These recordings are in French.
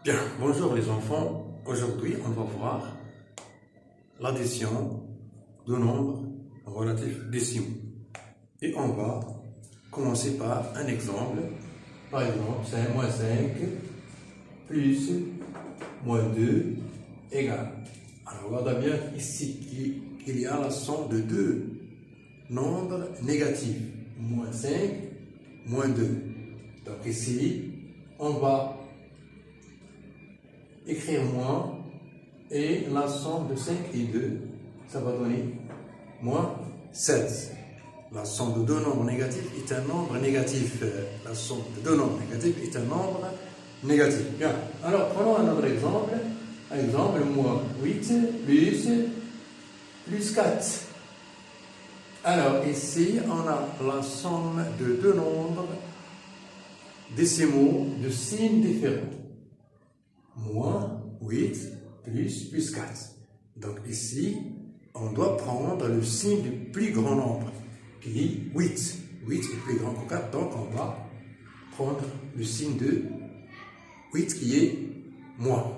Bien, bonjour les enfants. Aujourd'hui, on va voir l'addition de nombres relatifs décimaux. Et on va commencer par un exemple. Par exemple, 5 moins 5 plus moins 2 égale. Alors, regarde bien ici qu'il y a la somme de deux nombres négatifs. Moins 5, moins 2. Donc ici, on va écrire moins et la somme de 5 et 2, ça va donner moins 16. La somme de deux nombres négatifs est un nombre négatif. La somme de deux nombres négatifs est un nombre négatif. Bien. Alors, prenons un autre exemple. Exemple, moins 8 plus 4. Alors, ici, on a la somme de deux nombres décimaux de signes différents. Moins 8 plus 4. Donc ici, on doit prendre le signe du plus grand nombre, qui est 8. 8 est plus grand que 4, donc on va prendre le signe de 8 qui est moins.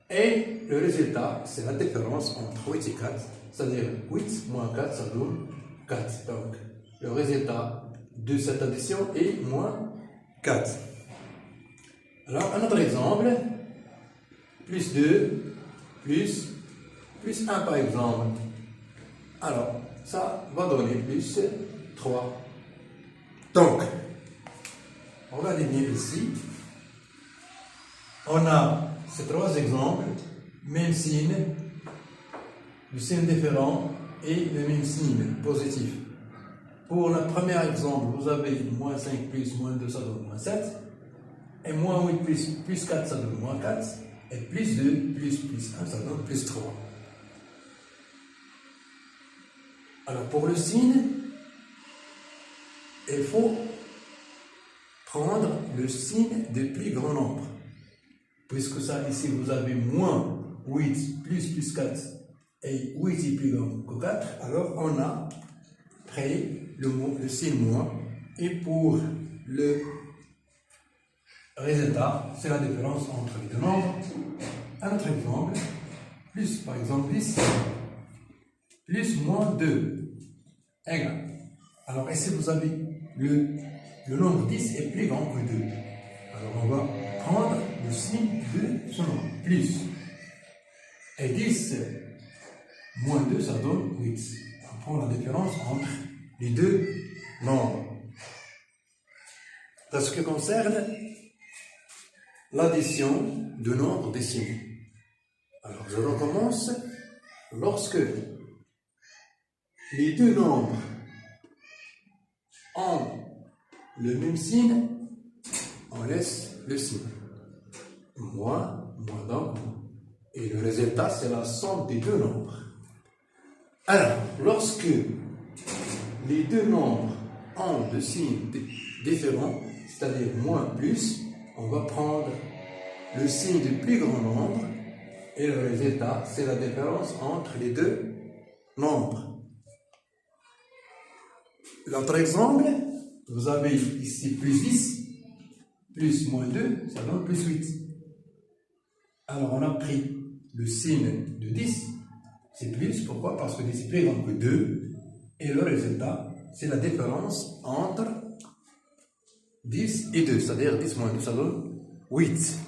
Et le résultat, c'est la différence entre 8 et 4, c'est-à-dire 8 moins 4, ça donne 4. Donc le résultat de cette addition est moins 4. Alors, un autre exemple. Plus 2, plus 1 par exemple. Alors, ça va donner plus 3. Donc, regardez bien ici. On a ces trois exemples, même signe, le signe différent et le même signe positif. Pour le premier exemple, vous avez moins 5 plus moins 2, ça donne moins 7. Et moins 8 plus 4, ça donne moins 4. Et plus 2, plus 1, ça donne plus 3. Alors, pour le signe, il faut prendre le signe du plus grand nombre. Puisque ça, ici, vous avez moins 8 plus 4, et 8 est plus grand que 4, alors on a pris le signe moins, et pour le résultat, c'est la différence entre les deux nombres. Un autre exemple, plus par exemple 10, plus moins 2, égale. Alors ici vous avez le nombre 10 est plus grand que 2. Alors on va prendre le signe de ce nombre, plus. Et 10 moins 2, ça donne 8. On prend la différence entre les deux nombres. Dans ce qui concerne l'addition de nombres décimaux. Alors, je recommence. Lorsque les deux nombres ont le même signe, on laisse le signe. Moins donc. Et le résultat, c'est la somme des deux nombres. Alors, lorsque les deux nombres ont de signes différents, c'est-à-dire moins plus, on va prendre le signe du plus grand nombre et le résultat, c'est la différence entre les deux nombres. L'autre exemple, vous avez ici plus 10, plus moins 2, ça donne plus 8. Alors on a pris le signe de 10, c'est plus, pourquoi? Parce que 10 est plus grand que 2, et le résultat, c'est la différence entre 10 et 2, c'est-à-dire 10 moins 2, ça donne 8.